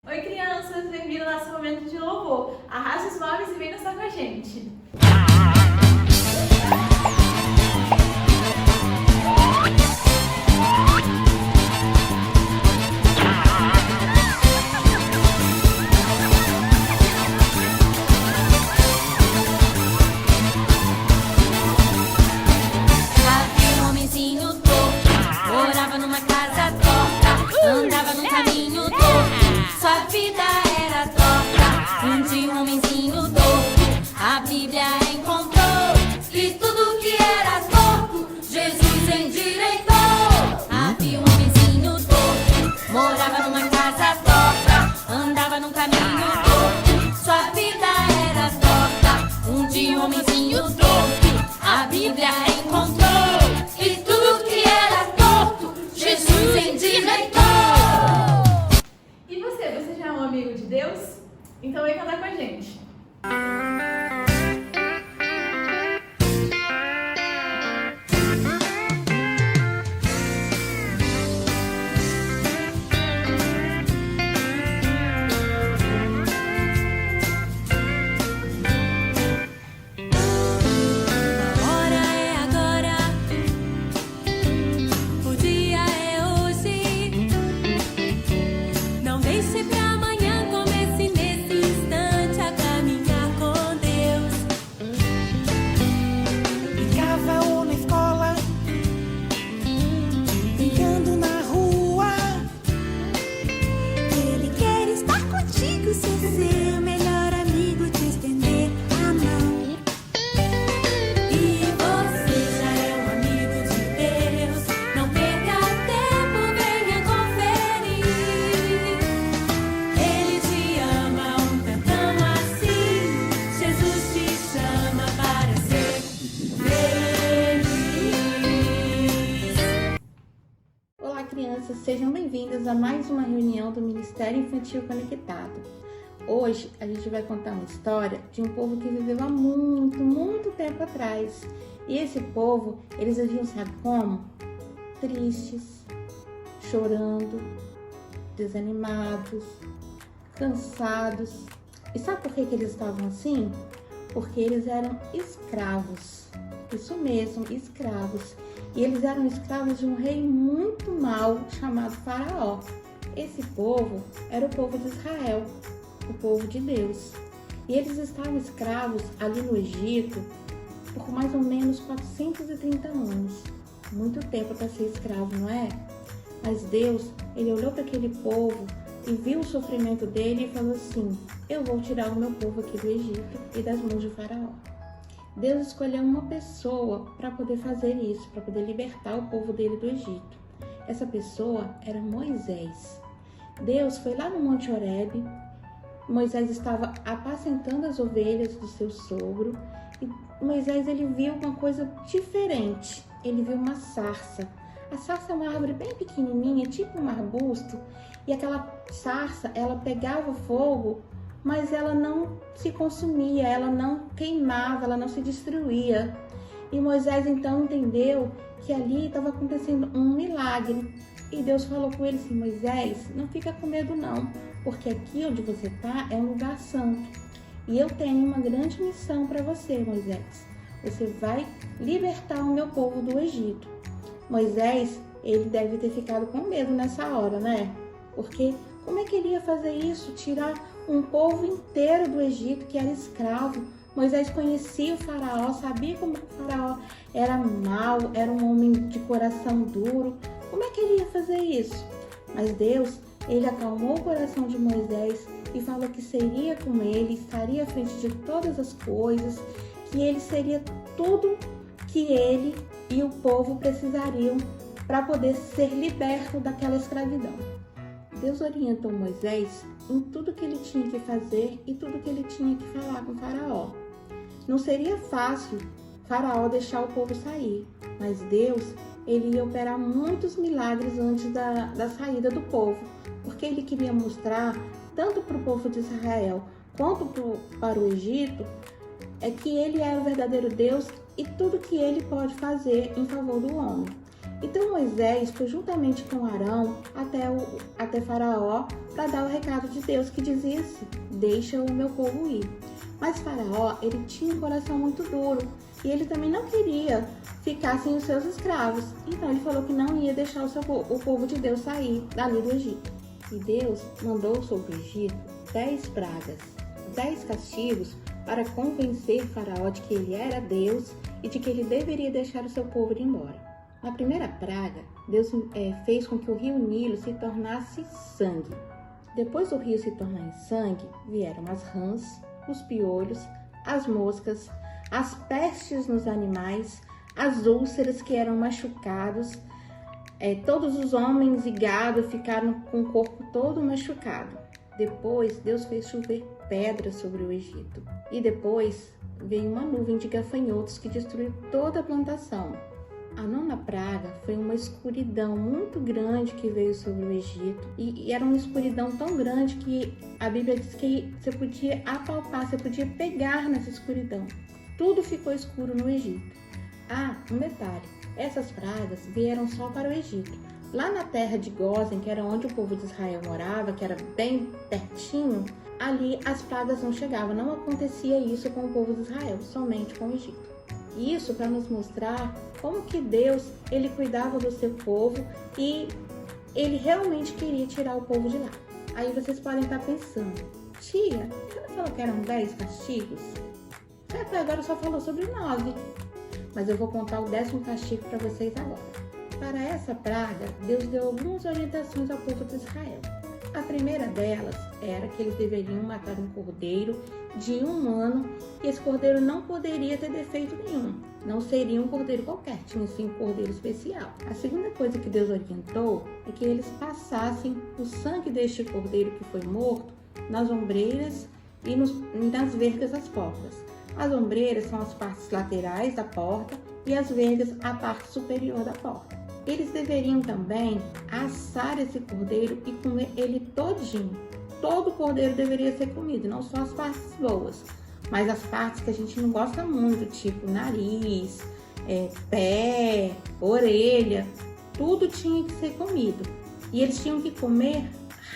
Oi, crianças! Bem-vindos ao nosso momento de louvor. Arraste os móveis e vem dançar com a gente. Havia um homenzinho torto, morava numa casa torta, andava num caminho torto, sua vida era torta. Um dia um homenzinho torto, a Bíblia encontrou, e tudo que era torto, Jesus endireitou. Havia um homenzinho torto, morava numa casa torta, andava num caminho torto, sua vida era torta. Um dia um homenzinho torto, a Bíblia encontrou, e tudo que era torto, Jesus endireitou. E você já é um amigo de Deus? Então vem cantar com a gente. A hora é agora, o dia é hoje. Não deixe pra amanhã, comece nesse instante a caminhar com Deus. Brincava ou na escola, brincando na rua. Ele quer estar contigo, ser seu melhor amigo, te estender a mão. E você já é um amigo de Deus. Não perca tempo, venha conferir. Ele te ama um tantão assim. Jesus te chama para ser feliz. Olá, crianças, sejam bem-vindas a mais uma reunião do Ministério Infantil Conectado. Hoje a gente vai contar uma história de um povo que viveu há muito tempo atrás. E esse povo, eles viviam, sabe como? Tristes, chorando, desanimados, cansados. E sabe por que eles estavam assim? Porque eles eram escravos. Isso mesmo, escravos. E eles eram escravos de um rei muito mau chamado Faraó. Esse povo era o povo de Israel, o povo de Deus. E eles estavam escravos ali no Egito por mais ou menos 430 anos. Muito tempo para ser escravo, não é? Mas Deus, ele olhou para aquele povo e viu o sofrimento dele e falou assim: eu vou tirar o meu povo aqui do Egito e das mãos de Faraó. Deus escolheu uma pessoa para poder fazer isso, para poder libertar o povo dele do Egito. Essa pessoa era Moisés. Deus foi lá no Monte Horebe. Moisés estava apacentando as ovelhas do seu sogro e Moisés, ele viu uma coisa diferente. Ele viu uma sarça. A sarça é uma árvore bem pequenininha, tipo um arbusto, e aquela sarça, ela pegava fogo, mas ela não se consumia, ela não queimava, ela não se destruía. E Moisés então entendeu que ali estava acontecendo um milagre. E Deus falou com ele assim: Moisés, não fica com medo não, porque aqui onde você está é um lugar santo. E eu tenho uma grande missão para você, Moisés. Você vai libertar o meu povo do Egito. Moisés, ele deve ter ficado com medo nessa hora, né? Porque como é que ele ia fazer isso? Tirar um povo inteiro do Egito que era escravo. Moisés conhecia o Faraó, sabia como o Faraó era mau, era um homem de coração duro. Como é que ele ia fazer isso? Mas Deus, ele acalmou o coração de Moisés e falou que seria com ele, estaria à frente de todas as coisas, que ele seria tudo que ele e o povo precisariam para poder ser liberto daquela escravidão. Deus orientou Moisés em tudo que ele tinha que fazer e tudo que ele tinha que falar com Faraó. Não seria fácil Faraó deixar o povo sair, mas Deus, ele ia operar muitos milagres antes da saída do povo, porque ele queria mostrar, tanto para o povo de Israel quanto para o Egito, que ele era o verdadeiro Deus e tudo que ele pode fazer em favor do homem. Então Moisés foi juntamente com Arão até Faraó para dar o recado de Deus que dizia assim: deixa o meu povo ir. Mas Faraó, ele tinha um coração muito duro e ele também não queria ficar sem os seus escravos. Então ele falou que não ia deixar o povo de Deus sair dali do Egito. E Deus mandou sobre o Egito 10 pragas, 10 castigos para convencer Faraó de que ele era Deus e de que ele deveria deixar o seu povo ir embora. Na primeira praga, Deus fez com que o rio Nilo se tornasse sangue. Depois do rio se tornar em sangue, vieram as rãs, os piolhos, as moscas, as pestes nos animais, as úlceras que eram machucados. Todos os homens e gado ficaram com o corpo todo machucado. Depois, Deus fez chover pedras sobre o Egito. E depois veio uma nuvem de gafanhotos que destruiu toda a plantação. A 9ª praga foi uma escuridão muito grande que veio sobre o Egito. E era uma escuridão tão grande que a Bíblia diz que você podia apalpar, você podia pegar nessa escuridão. Tudo ficou escuro no Egito. Um detalhe, essas pragas vieram só para o Egito. Lá na terra de Gósen, que era onde o povo de Israel morava, que era bem pertinho, ali as pragas não chegavam. Não acontecia isso com o povo de Israel, somente com o Egito. Isso para nos mostrar como que Deus, ele cuidava do seu povo e ele realmente queria tirar o povo de lá. Aí vocês podem estar pensando: tia, você não falou que eram 10 castigos? Até agora só falou sobre 9. Mas eu vou contar o 10º castigo para vocês agora. Para essa praga, Deus deu algumas orientações ao povo de Israel. A primeira delas era que eles deveriam matar um cordeiro de 1 ano e esse cordeiro não poderia ter defeito nenhum. Não seria um cordeiro qualquer, tinha sim um cordeiro especial. A segunda coisa que Deus orientou é que eles passassem o sangue deste cordeiro que foi morto nas ombreiras e nas vergas das portas. As ombreiras são as partes laterais da porta e as vergas a parte superior da porta. Eles deveriam também assar esse cordeiro e comer ele todinho. Todo cordeiro deveria ser comido, não só as partes boas, mas as partes que a gente não gosta muito, tipo nariz, pé, orelha, tudo tinha que ser comido. E eles tinham que comer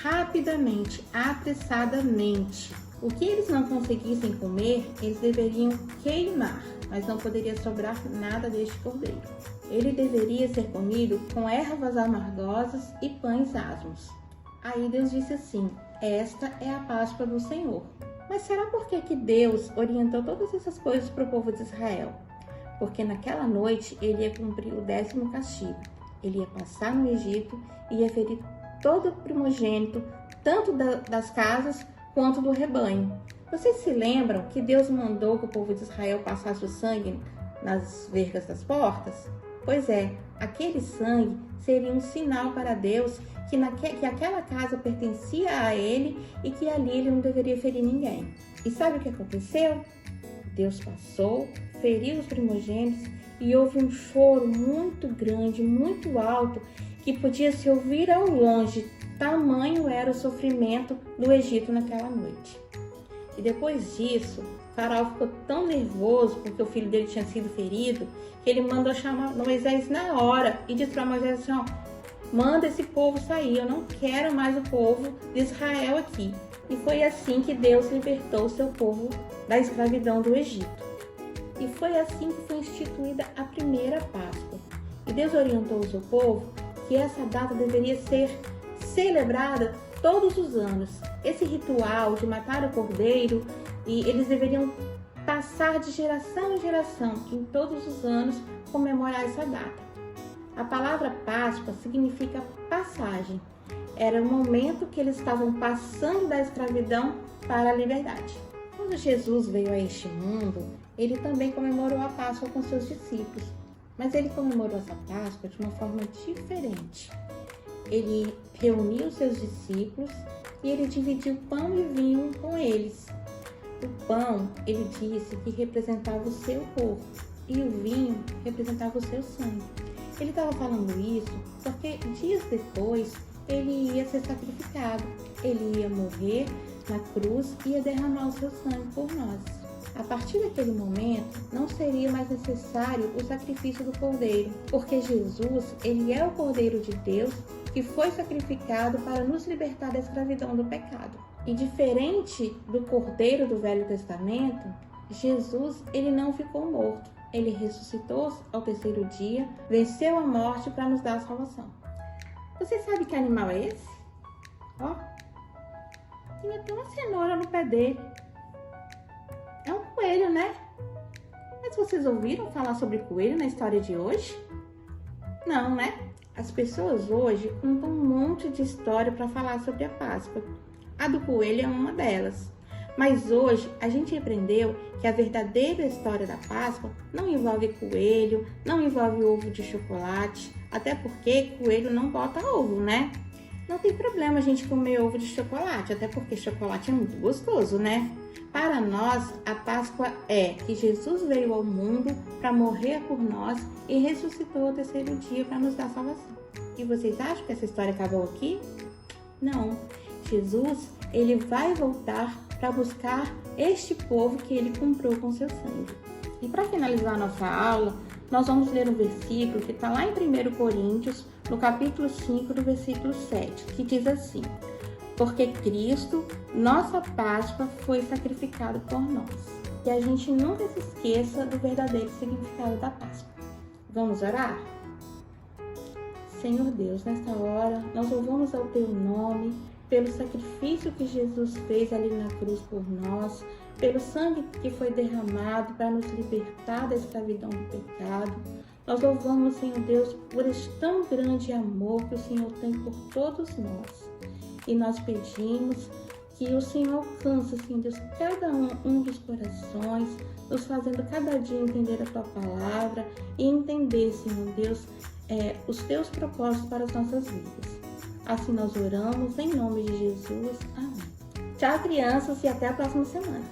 rapidamente, apressadamente. O que eles não conseguissem comer, eles deveriam queimar, mas não poderia sobrar nada deste cordeiro. Ele deveria ser comido com ervas amargosas e pães asmos. Aí Deus disse assim: esta é a Páscoa do Senhor. Mas será por que Deus orientou todas essas coisas para o povo de Israel? Porque naquela noite ele ia cumprir o 10º castigo. Ele ia passar no Egito e ia ferir todo o primogênito, tanto das casas quanto do rebanho. Vocês se lembram que Deus mandou que o povo de Israel passasse o sangue nas vergas das portas? Pois é, aquele sangue seria um sinal para Deus que aquela casa pertencia a ele e que ali ele não deveria ferir ninguém. E sabe o que aconteceu? Deus passou, feriu os primogênitos e houve um choro muito grande, muito alto, que podia se ouvir ao longe. Tamanho era o sofrimento do Egito naquela noite. E depois disso, Faraó ficou tão nervoso porque o filho dele tinha sido ferido, que ele mandou chamar Moisés na hora e disse para Moisés assim: manda esse povo sair, eu não quero mais o povo de Israel aqui. E foi assim que Deus libertou o seu povo da escravidão do Egito. E foi assim que foi instituída a primeira Páscoa. E Deus orientou o seu povo que essa data deveria ser celebrada todos os anos. Esse ritual de matar o cordeiro, e eles deveriam passar de geração em geração, em todos os anos, comemorar essa data. A palavra Páscoa significa passagem. Era o momento que eles estavam passando da escravidão para a liberdade. Quando Jesus veio a este mundo, ele também comemorou a Páscoa com seus discípulos. Mas ele comemorou essa Páscoa de uma forma diferente. Ele reuniu os seus discípulos e ele dividiu pão e vinho com eles. O pão, ele disse que representava o seu corpo e o vinho representava o seu sangue. Ele estava falando isso porque dias depois ele ia ser sacrificado. Ele ia morrer na cruz e ia derramar o seu sangue por nós. A partir daquele momento, não seria mais necessário o sacrifício do cordeiro, porque Jesus, ele é o Cordeiro de Deus que foi sacrificado para nos libertar da escravidão do pecado. E diferente do Cordeiro do Velho Testamento, Jesus, ele não ficou morto. Ele ressuscitou ao terceiro dia, venceu a morte para nos dar a salvação. Você sabe que animal é esse? Ó, tem até uma cenoura no pé dele. É um coelho, né? Mas vocês ouviram falar sobre coelho na história de hoje? Não, né? As pessoas hoje contam um monte de história para falar sobre a Páscoa. A do coelho é uma delas. Mas hoje a gente aprendeu que a verdadeira história da Páscoa não envolve coelho, não envolve ovo de chocolate, até porque coelho não bota ovo, né? Não tem problema a gente comer ovo de chocolate, até porque chocolate é muito gostoso, né? Para nós, a Páscoa é que Jesus veio ao mundo para morrer por nós e ressuscitou ao terceiro dia para nos dar salvação. E vocês acham que essa história acabou aqui? Não. Jesus, ele vai voltar para buscar este povo que ele comprou com seu sangue. E para finalizar a nossa aula, nós vamos ler um versículo que está lá em 1 Coríntios, no capítulo 5, do versículo 7, que diz assim: porque Cristo, nossa Páscoa, foi sacrificado por nós. E a gente nunca se esqueça do verdadeiro significado da Páscoa. Vamos orar? Senhor Deus, nesta hora, nós louvamos ao Teu nome, pelo sacrifício que Jesus fez ali na cruz por nós, pelo sangue que foi derramado para nos libertar da escravidão do pecado. Nós louvamos, Senhor Deus, por este tão grande amor que o Senhor tem por todos nós. E nós pedimos que o Senhor alcance, Senhor Deus, cada um dos corações, nos fazendo cada dia entender a Tua palavra e entender, Senhor Deus, os Teus propósitos para as nossas vidas. Assim nós oramos, em nome de Jesus. Amém. Tchau, crianças, e até a próxima semana.